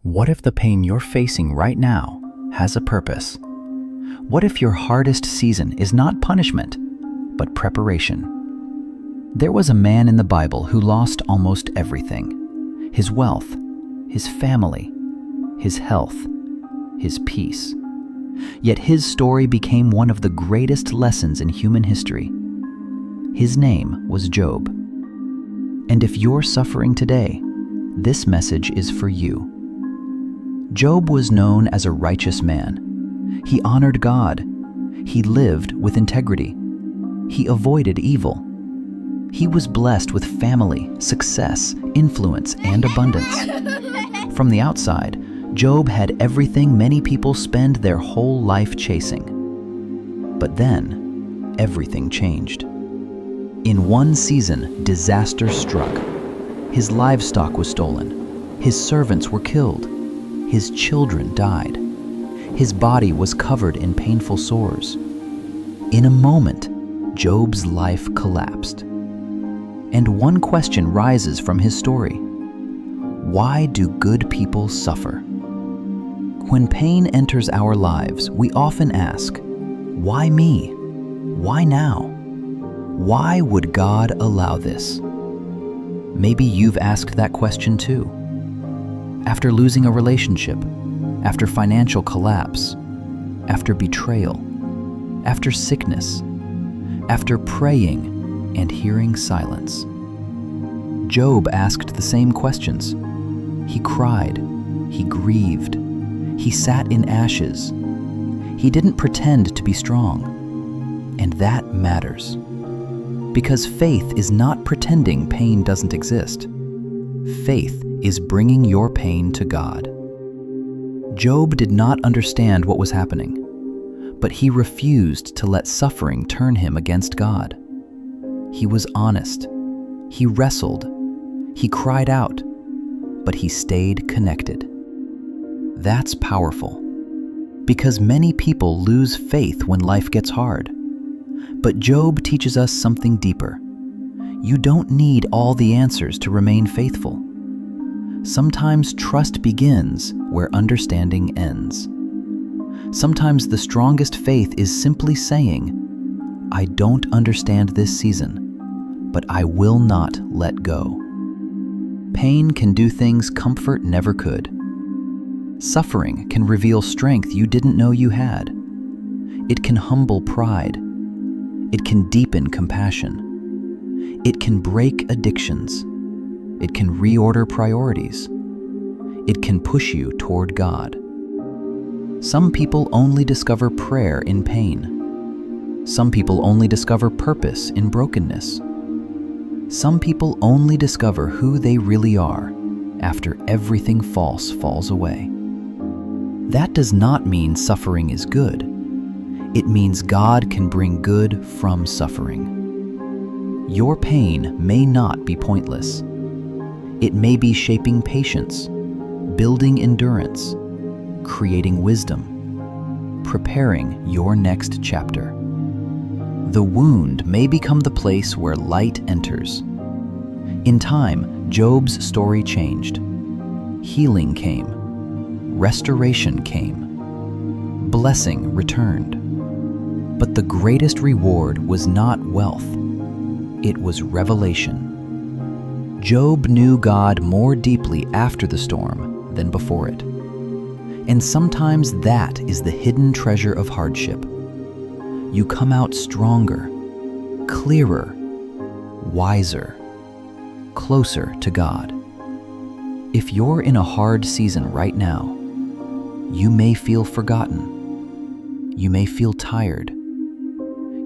What if the pain you're facing right now has a purpose? What if your hardest season is not punishment, but preparation? There was a man in the Bible who lost almost everything: his wealth, his family, his health, his peace. Yet his story became one of the greatest lessons in human history. His name was Job. And if you're suffering today, this message is for you. Job was known as a righteous man. He honored God. He lived with integrity. He avoided evil. He was blessed with family, success, influence, and abundance. From the outside, Job had everything many people spend their whole life chasing. But then, everything changed. In one season, disaster struck. His livestock was stolen. His servants were killed. His children died. His body was covered in painful sores. In a moment, Job's life collapsed. And one question rises from his story: why do good people suffer? When pain enters our lives, we often ask, why me? Why now? Why would God allow this? Maybe you've asked that question too. After losing a relationship, after financial collapse, after betrayal, after sickness, after praying and hearing silence. Job asked the same questions. He cried, he grieved, he sat in ashes. He didn't pretend to be strong. And that matters. Because faith is not pretending pain doesn't exist. Faith is bringing your pain to God. Job did not understand what was happening, but he refused to let suffering turn him against God. He was honest. He wrestled. He cried out, but he stayed connected. That's powerful, because many people lose faith when life gets hard. But Job teaches us something deeper. You don't need all the answers to remain faithful. Sometimes trust begins where understanding ends. Sometimes the strongest faith is simply saying, I don't understand this season, but I will not let go. Pain can do things comfort never could. Suffering can reveal strength you didn't know you had. It can humble pride. It can deepen compassion. It can break addictions. It can reorder priorities. It can push you toward God. Some people only discover prayer in pain. Some people only discover purpose in brokenness. Some people only discover who they really are after everything false falls away. That does not mean suffering is good. It means God can bring good from suffering. Your pain may not be pointless. It may be shaping patience, building endurance, creating wisdom, preparing your next chapter. The wound may become the place where light enters. In time, Job's story changed. Healing came. Restoration came. Blessing returned. But the greatest reward was not wealth. It was revelation. Job knew God more deeply after the storm than before it. And sometimes that is the hidden treasure of hardship. You come out stronger, clearer, wiser, closer to God. If you're in a hard season right now, you may feel forgotten. You may feel tired.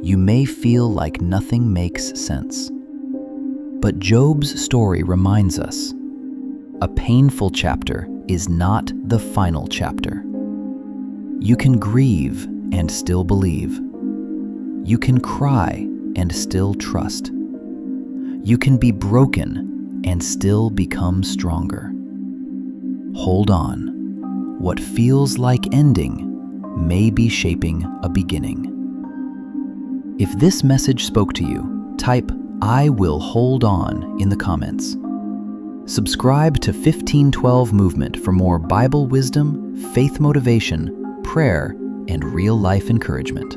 You may feel like nothing makes sense. But Job's story reminds us, a painful chapter is not the final chapter. You can grieve and still believe. You can cry and still trust. You can be broken and still become stronger. Hold on. What feels like ending may be shaping a beginning. If this message spoke to you, type "I will hold on" in the comments. Subscribe to 1512 Movement for more Bible wisdom, faith motivation, prayer, and real-life encouragement.